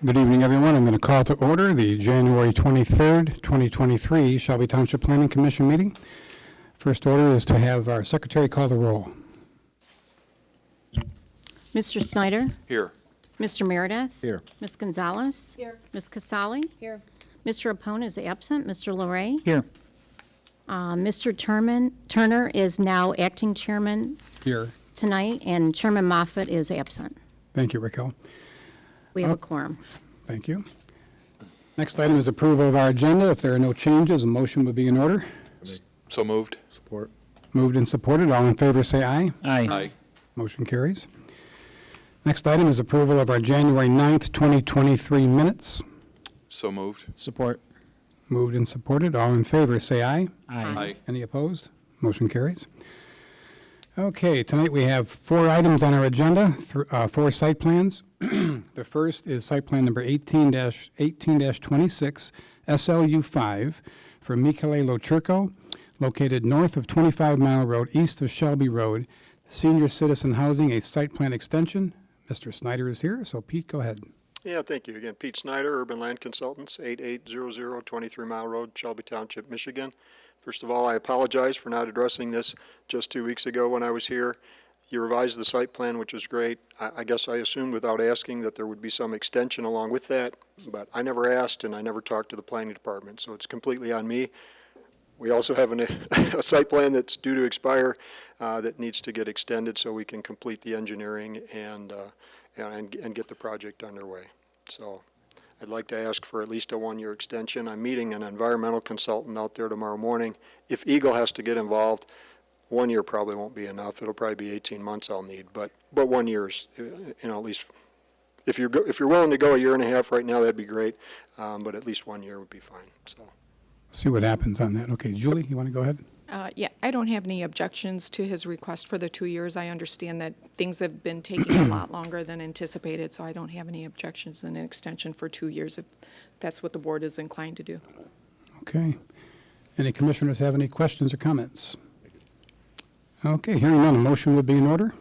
Good evening, everyone. I'm going to call to order the January 23rd, 2023 Shelby Township Planning Commission meeting. First order is to have our secretary call the roll. Mr. Snyder? Here. Mr. Meredith? Here. Ms. Gonzalez? Here. Ms. Casali? Here. Mr. Apone is absent. Mr. Larray? Here. Mr. Turner is now acting chairman Here. tonight, and Chairman Moffett is absent. Thank you, Raquel. We have a quorum. Thank you. Next item is approval of our agenda. If there are no changes, a motion would be in order. So moved. Support. Moved and supported. All in favor say aye. Aye. Motion carries. Next item is approval of our January 9th, 2023 minutes. So moved. Support. Moved and supported. All in favor say aye. Aye. Any opposed? Motion carries. Okay, tonight we have 4 items on our agenda, 4 site plans. The first is site plan number 18-26, SLU 5 for Michele Lochurko, located north of 25 Mile Road, east of Shelby Road, senior citizen housing, a site plan extension. Mr. Snyder is here, so Pete, go ahead. Yeah, thank you. Again, Pete Snyder, Urban Land Consultants, 8800 23 Mile Road, Shelby Township, Michigan. First of all, I apologize for not addressing this just 2 weeks ago when I was here. You revised the site plan, which is great. I guess I assumed without asking that there would be some extension along with that, but I never asked and I never talked to the planning department, so it's completely on me. We also have a site plan that's due to expire that needs to get extended so we can complete the engineering and get the project underway. So I'd like to ask for at least a 1-year extension. I'm meeting an environmental consultant out there tomorrow morning. If Eagle has to get involved, 1 year probably won't be enough. It'll probably be 18 months I'll need, but 1 year's, at least if you're willing to go 1.5 years right now, that'd be great. But at least 1 year would be fine. So. See what happens on that. Okay, Julie, you want to go ahead? Yeah, I don't have any objections to his request for the 2 years. I understand that things have been taking a lot longer than anticipated, so I don't have any objections in an extension for 2 years if that's what the board is inclined to do. Okay. Any commissioners have any questions or comments? Okay, hearing none, a motion would be in order.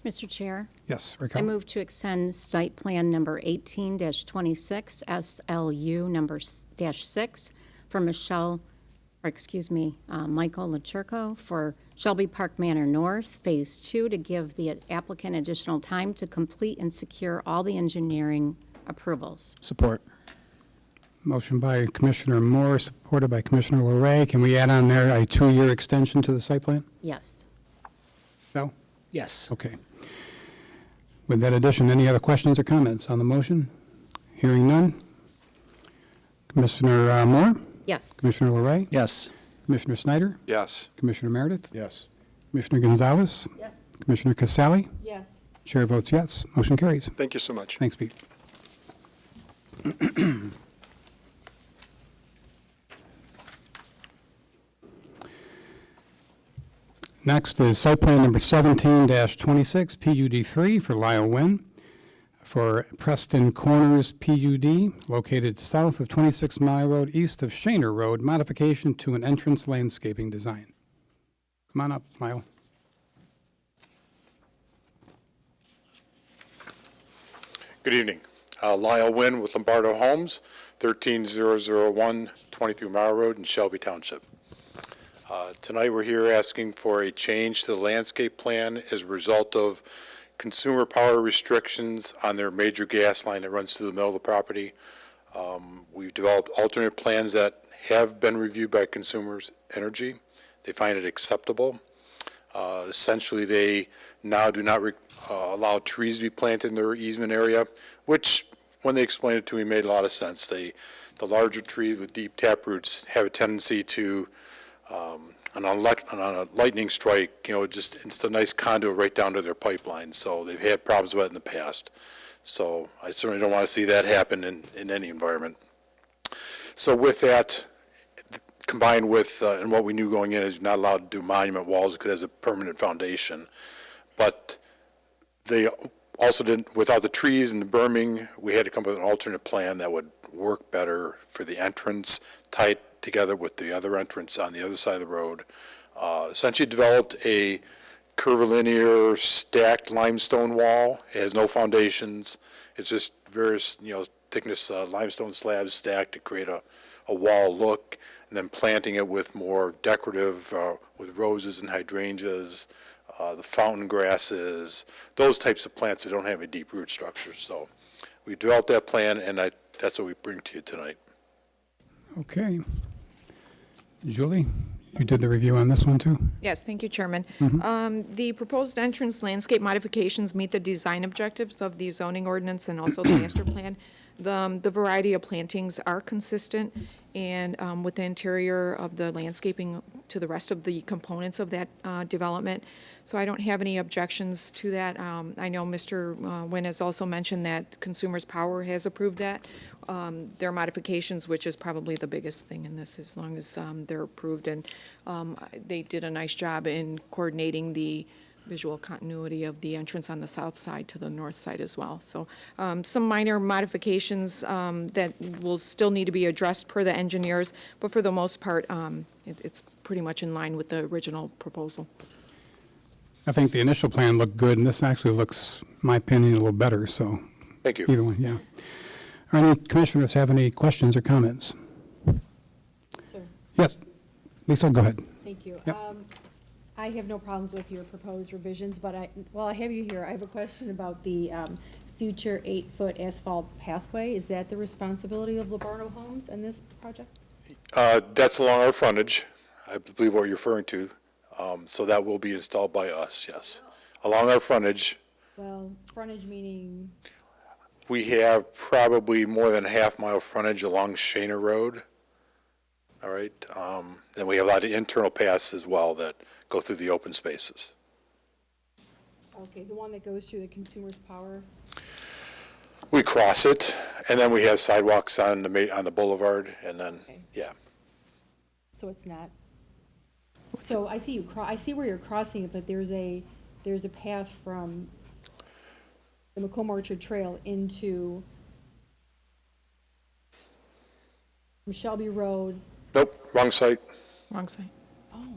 Mr. Chair? Yes, I Raquel. move to extend site plan number 18-26, SLU number -6 for Michael Lochurko for Shelby Park Manor North, Phase 2, to give the applicant additional time to complete and secure all the engineering approvals. Support. Motion by Commissioner Moore, supported by Commissioner Larray. Can we add on there a 2-year extension to the site plan? Yes. No? Yes. Okay. With that addition, any other questions or comments on the motion? Hearing none. Commissioner Moore? Yes. Commissioner Larray? Yes. Commissioner Snyder? Yes. Commissioner Meredith? Yes. Commissioner Gonzalez? Yes. Commissioner Casali? Yes. Chair votes yes. Motion carries. Thank you so much. Thanks, Pete. Next is site plan number 17-26, PUD3 for Lyle Wynn for Preston Corners PUD, located south of 26 Mile Road, east of Shaner Road, modification to an entrance landscaping design. Come on up, Lyle. Good evening. Lyle Wynn with Lombardo Homes, 13001 23 Mile Road in Shelby Township. Tonight we're here asking for a change to the landscape plan as a result of consumer power restrictions on their major gas line that runs through the middle of the property. We've developed alternate plans that have been reviewed by Consumers Energy. They find it acceptable. Essentially, they now do not allow trees to be planted in their easement area, which, when they explained it to me, made a lot of sense. The larger trees with deep taproots have a tendency to, on a lightning strike, it's a nice conduit right down to their pipeline. So they've had problems with it in the past. So I certainly don't want to see that happen in any environment. So with that, combined with, and what we knew going in is you're not allowed to do monument walls because it has a permanent foundation. But they also didn't, without the trees and the berming, we had to come up with an alternate plan that would work better for the entrance, tied together with the other entrance on the other side of the road. Essentially developed a curvilinear stacked limestone wall. It has no foundations. It's just various, thickness limestone slabs stacked to create a wall look, and then planting it with more decorative, with roses and hydrangeas, the fountain grasses, those types of plants that don't have a deep root structure. So we developed that plan, and that's what we bring to you tonight. Okay. Julie, you did the review on this one, too? Yes, thank you, Chairman. The proposed entrance landscape modifications meet the design objectives of the zoning ordinance and also the master plan. The variety of plantings are consistent and with the interior of the landscaping to the rest of the components of that development. So I don't have any objections to that. I know Mr. Nguyen has also mentioned that Consumers Power has approved that. Their modifications, which is probably the biggest thing in this, as long as they're approved. And they did a nice job in coordinating the visual continuity of the entrance on the south side to the north side as well. So some minor modifications that will still need to be addressed per the engineers, but for the most part, it's pretty much in line with the original proposal. I think the initial plan looked good, and this actually looks, in my opinion, a little better, so Thank you. either one, yeah. Are any commissioners have any questions or comments? Sir, Yes. Lisa, go ahead. thank you. Yep. I have no problems with your proposed revisions, but while I have you here, I have a question about the future 8-foot asphalt pathway. Is that the responsibility of Lombardo Homes in this project? That's along our frontage, I believe what you're referring to. So that will be installed by us, yes. Along our frontage, Well, frontage meaning, we have probably more than a half-mile frontage along Shaner Road. All right. Then we have a lot of internal paths as well that go through the open spaces. okay, the one that goes through the Consumers Power? We cross it, and then we have sidewalks on the boulevard, and then, Okay. yeah. So it's not? So I see I see where you're crossing it, but there's a path from the Macomb Orchard Trail into from Shelby Road. Nope, wrong site. Wrong side. Oh.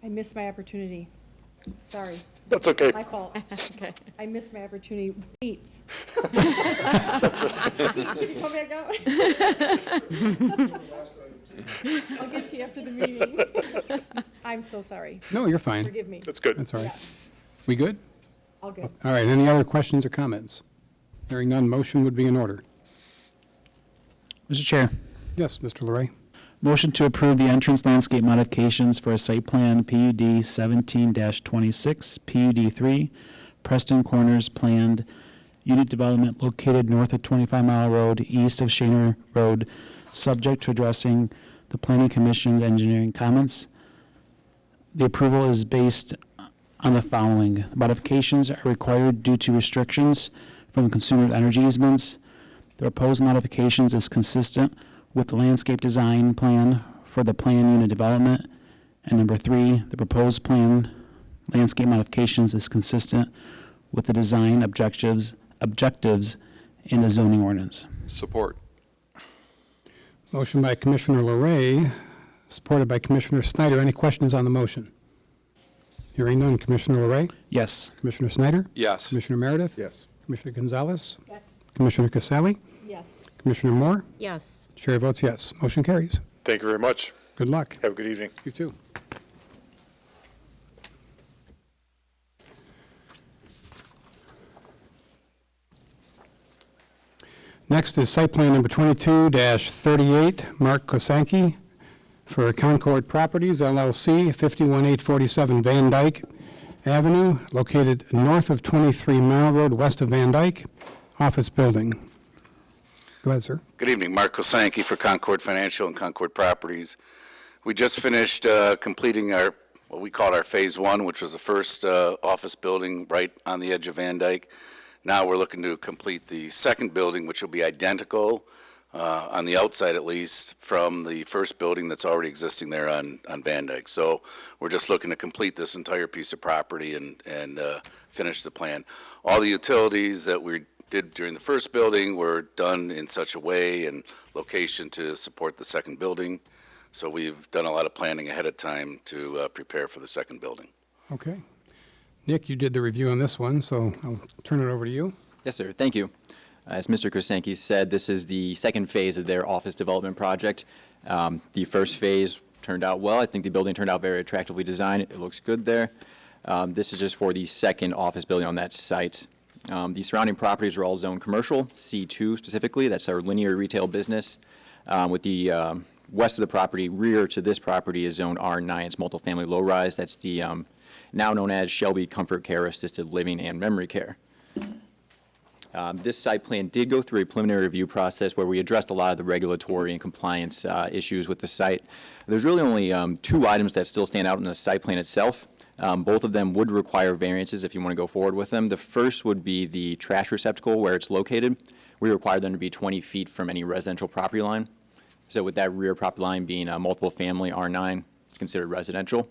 I missed my opportunity. Sorry, That's okay. my fault. Okay. I missed my opportunity. Wait. Can you come back up? I'll get to you after the meeting. I'm so sorry. No, you're fine. Forgive me. That's good. That's all right. Yeah. We good? All good. All right, any other questions or comments? Hearing none, motion would be in order. Mr. Chair, Yes, Mr. Larray. motion to approve the entrance landscape modifications for a site plan PUD 17-26, PUD 3, Preston Corners planned unit development located north of 25 Mile Road, east of Shaner Road, subject to addressing the Planning Commission's engineering comments. The approval is based on the following. Modifications are required due to restrictions from consumer energy easements. The proposed modifications is consistent with the landscape design plan for the planned unit development. And number 3, the proposed plan landscape modifications is consistent with the design objectives in the zoning ordinance. Support. Motion by Commissioner Larray, supported by Commissioner Snyder. Any questions on the motion? Hearing none. Commissioner Larray? Yes. Commissioner Snyder? Yes. Commissioner Meredith? Yes. Commissioner Gonzalez? Yes. Commissioner Casale? Yes. Commissioner Moore? Yes. Chair votes yes. Motion carries. Thank you very much. Good luck. Have a good evening. You too. Next is site plan number 22-38, Mark Kosanki for Concord Properties LLC, 51847 Van Dyke Avenue, located north of 23 Mile Road, west of Van Dyke, office building. Go ahead, sir. Good evening, Mark Kosanki for Concord Financial and Concord Properties. We just finished completing our, what we called our Phase 1, which was the first office building right on the edge of Van Dyke. Now we're looking to complete the second building, which will be identical, on the outside at least, from the first building that's already existing there on Van Dyke. So we're just looking to complete this entire piece of property and finish the plan. All the utilities that we did during the first building were done in such a way and location to support the second building. So we've done a lot of planning ahead of time to prepare for the second building. Okay. Nick, you did the review on this one, so I'll turn it over to you. Yes, sir. Thank you. As Mr. Krasanke said, this is the second phase of their office development project. The first phase turned out well. I think the building turned out very attractively designed. It looks good there. This is just for the second office building on that site. The surrounding properties are all zoned commercial, C2 specifically. That's our linear retail business. With the west of the property, rear to this property is zoned R9. It's multifamily low-rise. That's the now known as Shelby Comfort Care, Assisted Living, and Memory Care. This site plan did go through a preliminary review process where we addressed a lot of the regulatory and compliance issues with the site. There's really only 2 items that still stand out in the site plan itself. Both of them would require variances if you want to go forward with them. The first would be the trash receptacle where it's located. We require them to be 20 feet from any residential property line. So with that rear property line being a multiple family R9, it's considered residential.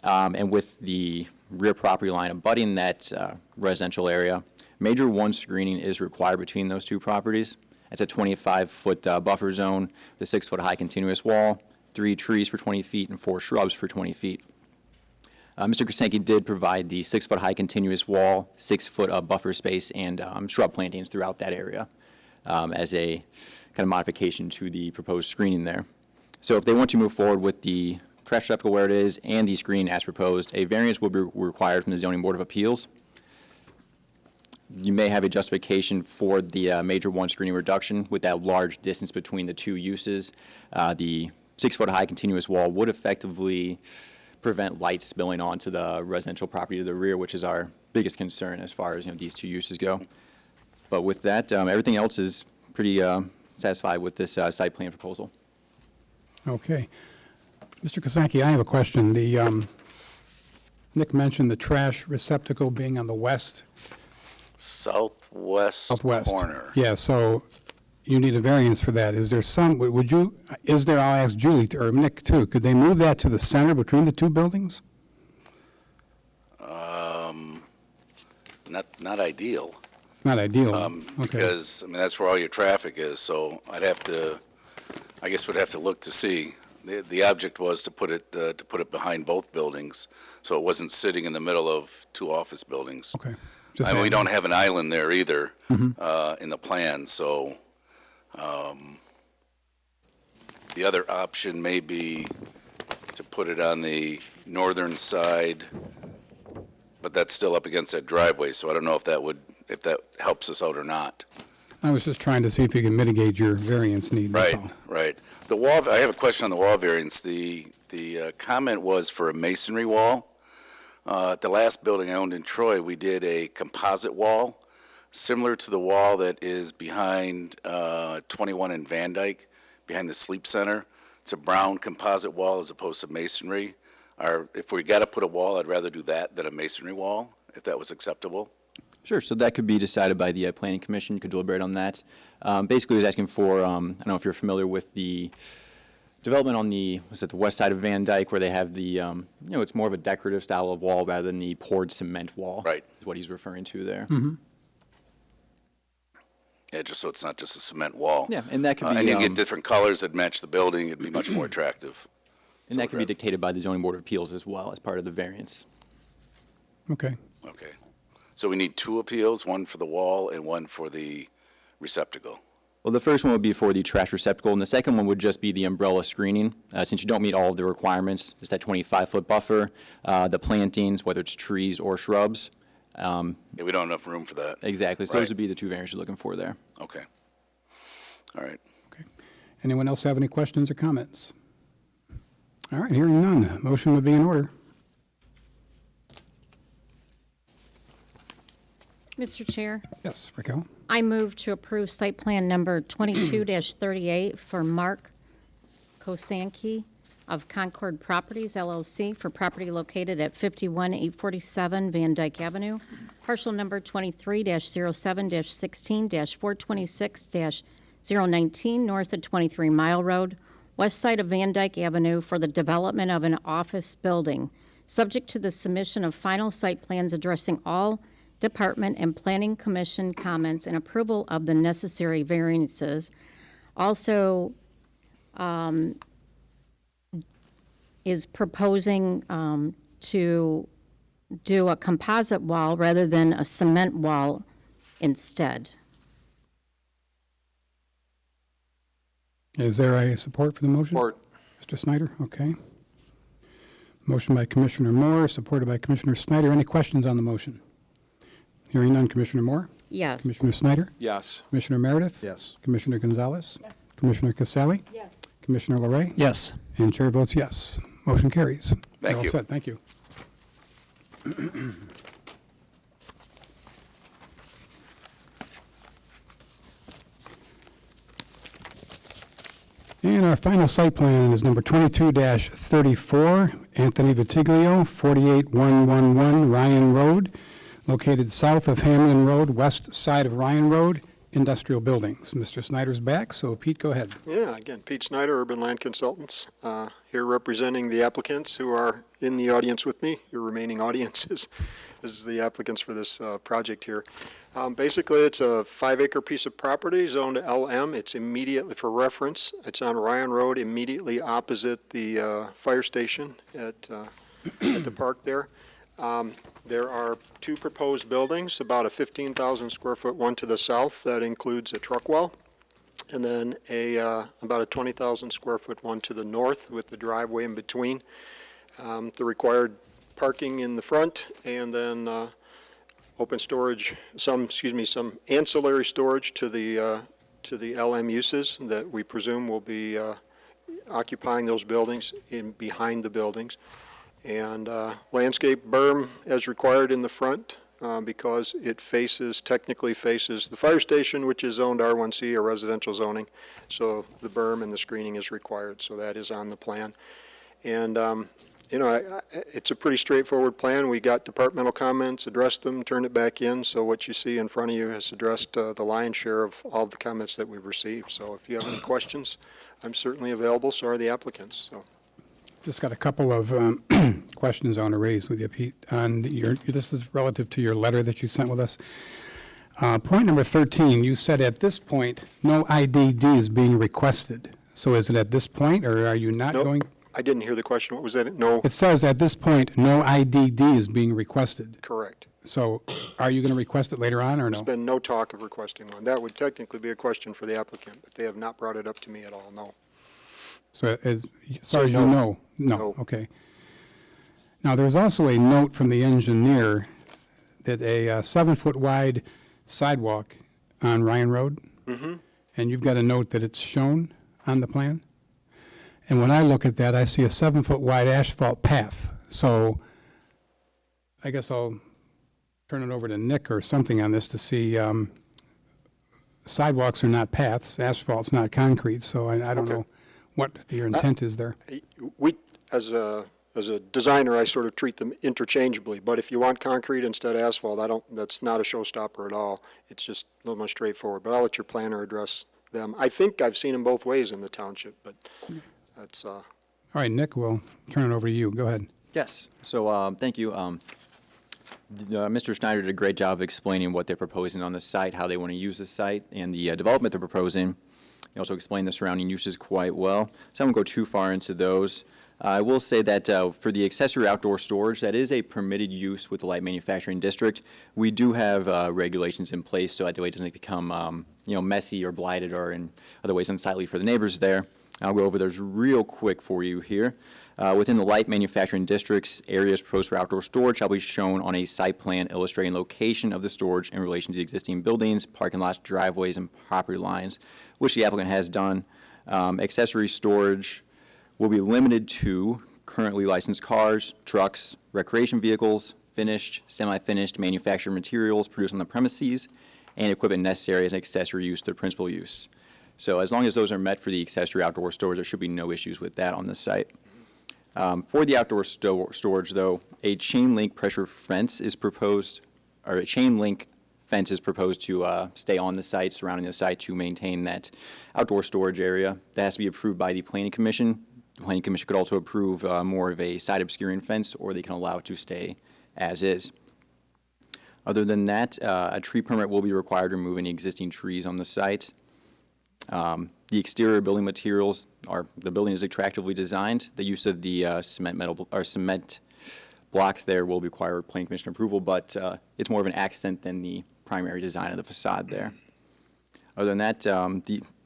And with the rear property line abutting that residential area, Major 1 screening is required between those 2 properties. It's a 25-foot buffer zone, the 6-foot high continuous wall, 3 trees for 20 feet, and 4 shrubs for 20 feet. Mr. Krasanke did provide the 6-foot high continuous wall, 6-foot buffer space, and shrub plantings throughout that area as a kind of modification to the proposed screening there. So if they want to move forward with the trash receptacle where it is and the screen as proposed, a variance will be required from the Zoning Board of Appeals. You may have a justification for the Major 1 screening reduction with that large distance between the 2 uses. The 6-foot high continuous wall would effectively prevent light spilling onto the residential property to the rear, which is our biggest concern as far as these 2 uses go. But with that, everything else is pretty satisfied with this site plan proposal. Okay. Mr. Krasanke, I have a question. Nick mentioned the trash receptacle being on the west. Southwest corner. Yeah, so you need a variance for that. Is there I'll ask Julie or Nick too, could they move that to the center between the 2 buildings? Not ideal. Not ideal. Okay. Because, that's where all your traffic is, so I guess we'd have to look to see. The object was to put it behind both buildings, so it wasn't sitting in the middle of 2 office buildings. Okay. We don't have an island there either in the plan, so the other option may be to put it on the northern side, but that's still up against that driveway, so I don't know if that helps us out or not. I was just trying to see if you can mitigate your variance need, that's all. Right. The wall, I have a question on the wall variance. The comment was for a masonry wall. At the last building I owned in Troy, we did a composite wall, similar to the wall that is behind 21 in Van Dyke, behind the Sleep Center. It's a brown composite wall as opposed to masonry. If we got to put a wall, I'd rather do that than a masonry wall, if that was acceptable. Sure, so that could be decided by the Planning Commission. You could deliberate on that. Basically, he was asking for, I don't know if you're familiar with the development on the west side of Van Dyke where they have the, it's more of a decorative style of wall rather than the poured cement wall. Right. Is what he's referring to there. Mm-hmm. Yeah, just so it's not just a cement wall. Yeah, and that could be... and you get different colors that match the building. It'd be much more attractive. And that could be dictated by the Zoning Board of Appeals as well as part of the variance. Okay. Okay. So we need 2 appeals, one for the wall and one for the receptacle. Well, the first one would be for the trash receptacle, and the second one would just be the umbrella screening. Since you don't meet all of the requirements, it's that 25-foot buffer, the plantings, whether it's trees or shrubs. Yeah, we don't have enough room for that. Exactly. So those would be the 2 variants you're looking for there. Okay. All right. Okay. Anyone else have any questions or comments? All right, hearing none. Motion would be in order. Mr. Chair, Yes, Raquel? I move to approve site plan number 22-38 for Mark Kosanke of Concord Properties LLC for property located at 51847 Van Dyke Avenue, parcel number 23-07-16-426-019 north of 23 Mile Road, west side of Van Dyke Avenue for the development of an office building, subject to the submission of final site plans addressing all Department and Planning Commission comments and approval of the necessary variances. Also, is proposing to do a composite wall rather than a cement wall instead. Is there a support for the motion? Support. Mr. Snyder, okay. Motion by Commissioner Moore, supported by Commissioner Snyder. Any questions on the motion? Hearing none, Commissioner Moore? Yes. Commissioner Snyder? Yes. Commissioner Meredith? Yes. Commissioner Gonzalez? Yes. Commissioner Casale? Yes. Commissioner LeRae? Yes. And chair votes yes. Motion carries. Thank You're all you. set. Thank you. And our final site plan is number 22-34, Anthony Vitiglio, 48111 Ryan Road, located south of Hamlin Road, west side of Ryan Road, industrial buildings. Mr. Snyder's back, so Pete, go ahead. Yeah, again, Pete Snyder, Urban Land Consultants, here representing the applicants who are in the audience with me. Your remaining audience is the applicants for this project here. Basically, it's a 5-acre piece of property zoned LM. It's immediately, for reference, it's on Ryan Road, immediately opposite the fire station at the park there. There are 2 proposed buildings, about a 15,000 square foot one to the south that includes a truck well, and then about a 20,000 square foot one to the north with the driveway in between. The required parking in the front, and then open storage, some ancillary storage to the LM uses that we presume will be occupying those buildings behind the buildings. And landscape berm as required in the front because it technically faces the fire station, which is zoned R1C, or residential zoning. So the berm and the screening is required, so that is on the plan. And, it's a pretty straightforward plan. We got departmental comments, addressed them, turned it back in. So what you see in front of you has addressed the lion's share of all the comments that we've received. So if you have any questions, I'm certainly available, so are the applicants. So. Just got a couple of questions I want to raise with you, Pete. This is relative to your letter that you sent with us. Point number 13, you said at this point, no IDD is being requested. So is it at this point, or are you not Nope. going? I didn't hear the question. What was that? No. It says at this point, no IDD is being requested. Correct. So are you going to request it later on, or There's no? been no talk of requesting one. That would technically be a question for the applicant, but they have not brought it up to me at all, no. So as far as you know? No. Okay. Now, there's also a note from the engineer that a 7-foot wide sidewalk on Ryan Road, and you've got a note that it's shown on the plan. And when I look at that, I see a 7-foot wide asphalt path. So I guess I'll turn it over to Nick or something on this to see. Sidewalks are not paths, asphalt's not concrete, so I don't know what your intent is there. We, as a designer, I sort of treat them interchangeably, but if you want concrete instead of asphalt, that's not a showstopper at all. It's just a little more straightforward, but I'll let your planner address them. I think I've seen them both ways in the township, but that's, All right, Nick, we'll turn it over to you. Go ahead. Yes. So thank you. Mr. Snyder did a great job of explaining what they're proposing on the site, how they want to use the site, and the development they're proposing. He also explained the surrounding uses quite well, so I won't go too far into those. I will say that for the accessory outdoor storage, that is a permitted use with the light manufacturing district. We do have regulations in place so that the way it doesn't become messy or blighted or in other ways unsightly for the neighbors there. I'll go over those real quick for you here. Within the light manufacturing districts, areas proposed for outdoor storage shall be shown on a site plan illustrating location of the storage in relation to the existing buildings, parking lots, driveways, and property lines, which the applicant has done. Accessory storage will be limited to currently licensed cars, trucks, recreation vehicles, finished, semi-finished manufactured materials produced on the premises, and equipment necessary as an accessory use to the principal use. So as long as those are met for the accessory outdoor storage, there should be no issues with that on the site. For the outdoor storage, though, a chain link pressure fence is proposed, or a chain link fence is proposed to stay on the site, surrounding the site to maintain that outdoor storage area. That has to be approved by the Planning Commission. The Planning Commission could also approve more of a side obscuring fence, or they can allow it to stay as is. Other than that, a tree permit will be required to remove any existing trees on the site. The exterior building materials are, the building is attractively designed. The use of the cement block there will require planning commission approval, but it's more of an accent than the primary design of the facade there. Other than that,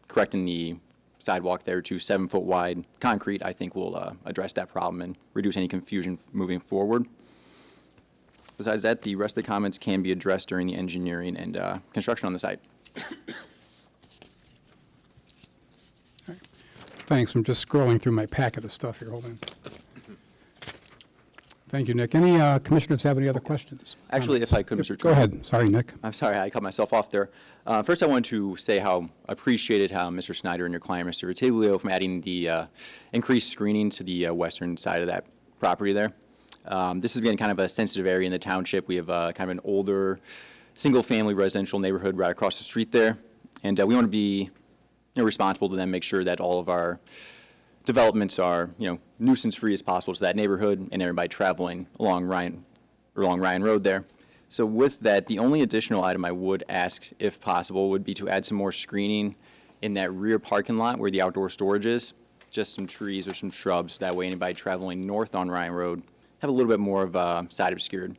correcting the sidewalk there to 7-foot wide concrete, I think will address that problem and reduce any confusion moving forward. Besides that, the rest of the comments can be addressed during the engineering and construction on the site. Thanks. I'm just scrolling through my packet of stuff here. Hold on. Thank you, Nick. Any commissioners have any other questions? Actually, if I could, Mr. Go Chairman. ahead. Sorry, Nick. I'm sorry, I cut myself off there. First, I wanted to say how appreciated how Mr. Snyder and your client, Mr. Ritiglio, from adding the increased screening to the western side of that property there. This has been kind of a sensitive area in the township. We have kind of an older, single-family residential neighborhood right across the street there, and we want to be responsible to them, make sure that all of our developments are, nuisance-free as possible to that neighborhood and everybody traveling along Ryan Road there. So with that, the only additional item I would ask, if possible, would be to add some more screening in that rear parking lot where the outdoor storage is, just some trees or some shrubs. That way anybody traveling north on Ryan Road have a little bit more of side obscured.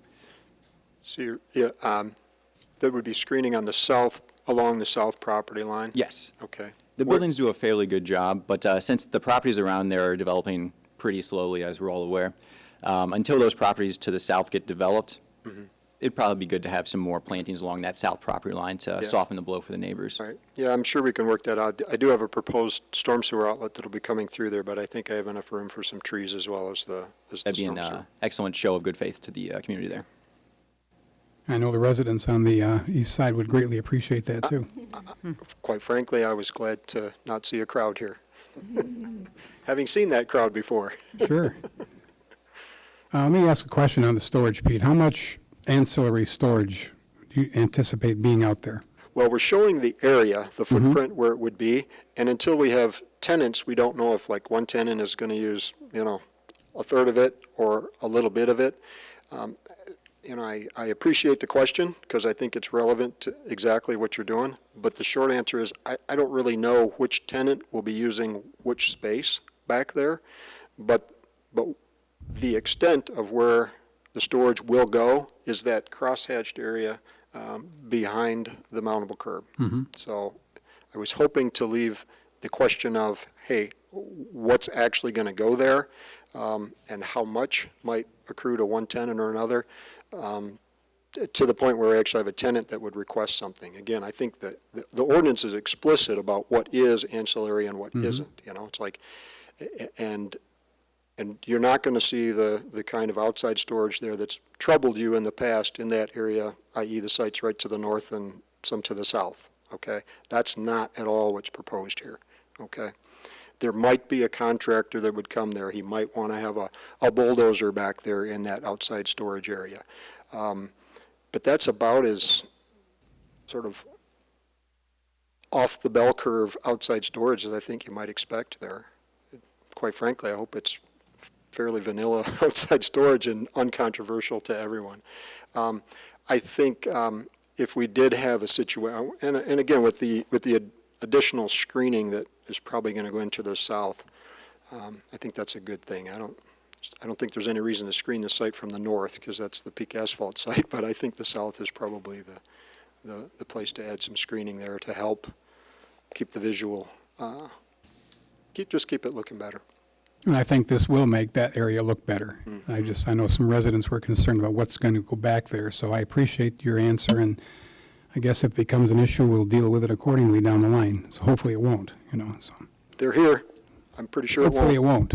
So there would be screening on the south, along the south property line? Yes. Okay. The buildings do a fairly good job, but since the properties around there are developing pretty slowly, as we're all aware, until those properties to the south get developed, it'd probably be good to have some more plantings along that south property line to soften the blow for the neighbors. Right. Yeah, I'm sure we can work that out. I do have a proposed storm sewer outlet that'll be coming through there, but I think I have enough room for some trees as well as the That'd be storm an sewer. excellent show of good faith to the community there. I know the residents on the east side would greatly appreciate that, too. Quite frankly, I was glad to not see a crowd here. Having seen that crowd before. Sure. Let me ask a question on the storage, Pete. How much ancillary storage do you anticipate being out there? Well, we're showing the area, the footprint where it would be, and until we have tenants, we don't know if like one tenant is going to use, a third of it or a little bit of it. I appreciate the question because I think it's relevant to exactly what you're doing, but the short answer is I don't really know which tenant will be using which space back there, but the extent of where the storage will go is that crosshatched area behind the mountable curb. So I was hoping to leave the question of, hey, what's actually going to go there and how much might accrue to one tenant or another, to the point where we actually have a tenant that would request something. Again, I think that the ordinance is explicit about what is ancillary and what isn't. It's like, and you're not going to see the kind of outside storage there that's troubled you in the past in that area, i.e. the sites right to the north and some to the south, okay? That's not at all what's proposed here, okay? There might be a contractor that would come there. He might want to have a bulldozer back there in that outside storage area. But that's about as sort of off the bell curve outside storage as I think you might expect there. Quite frankly, I hope it's fairly vanilla outside storage and uncontroversial to everyone. I think if we did have a situation, and again with the additional screening that is probably going to go into the south, I think that's a good thing. I don't think there's any reason to screen the site from the north because that's the peak asphalt site, but I think the south is probably the place to add some screening there to help keep the visual, just keep it looking better. And I think this will make that area look better. I know some residents were concerned about what's going to go back there, so I appreciate your answer, and I guess if it becomes an issue, we'll deal with it accordingly down the line. So hopefully it won't, so. They're here. I'm pretty sure it won't. Hopefully it won't.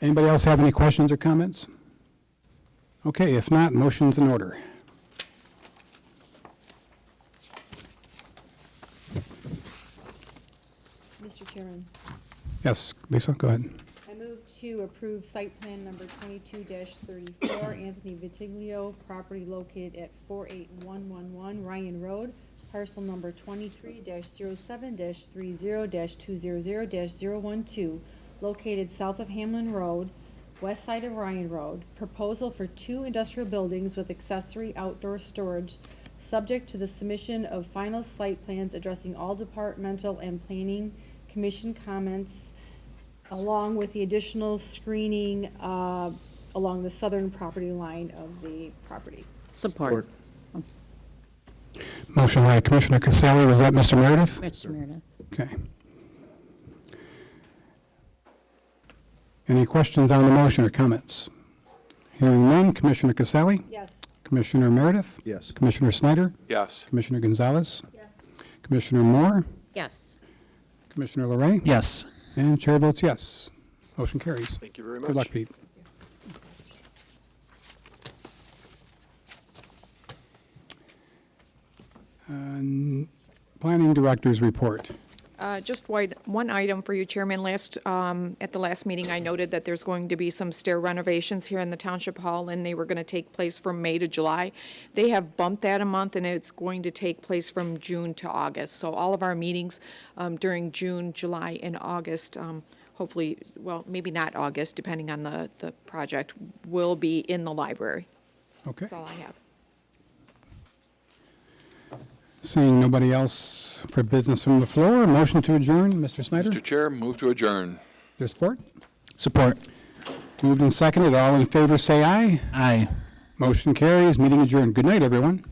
Anybody else have any questions or comments? Okay, if not, motion's in order. Mr. Chairman, Yes, Lisa, go ahead. I move to approve site plan number 22-34, Anthony Vitiglio, property located at 48111 Ryan Road, parcel number 23-07-30-200-012, located south of Hamlin Road, west side of Ryan Road. Proposal for 2 industrial buildings with accessory outdoor storage subject to the submission of final site plans addressing all departmental and planning commission comments, along with the additional screening along the southern property line of the property. Support. Motion by Commissioner Casale, was that Mr. Meredith? Mr. Meredith. Okay. Any questions on the motion or comments? Hearing none, Commissioner Casale? Yes. Commissioner Meredith? Yes. Commissioner Snyder? Yes. Commissioner Gonzalez? Yes. Commissioner Moore? Yes. Commissioner LeRae? Yes. And chair votes yes. Motion carries. Thank you very much. Good luck, Pete. Planning Director's report. Just one item for you, Chairman. At the last meeting, I noted that there's going to be some stair renovations here in the Township Hall, and they were going to take place from May to July. They have bumped that a month, and it's going to take place from June to August. So all of our meetings during June, July, and August, hopefully, well, maybe not August, depending on the project, will be in the library. Okay. That's all I have. Seeing nobody else for business from the floor, motion to adjourn. Mr. Snyder? Mr. Chair, move to adjourn. Your support? Support. Moved and seconded. All in favor, say aye. Aye. Motion carries. Meeting adjourned. Good night, everyone.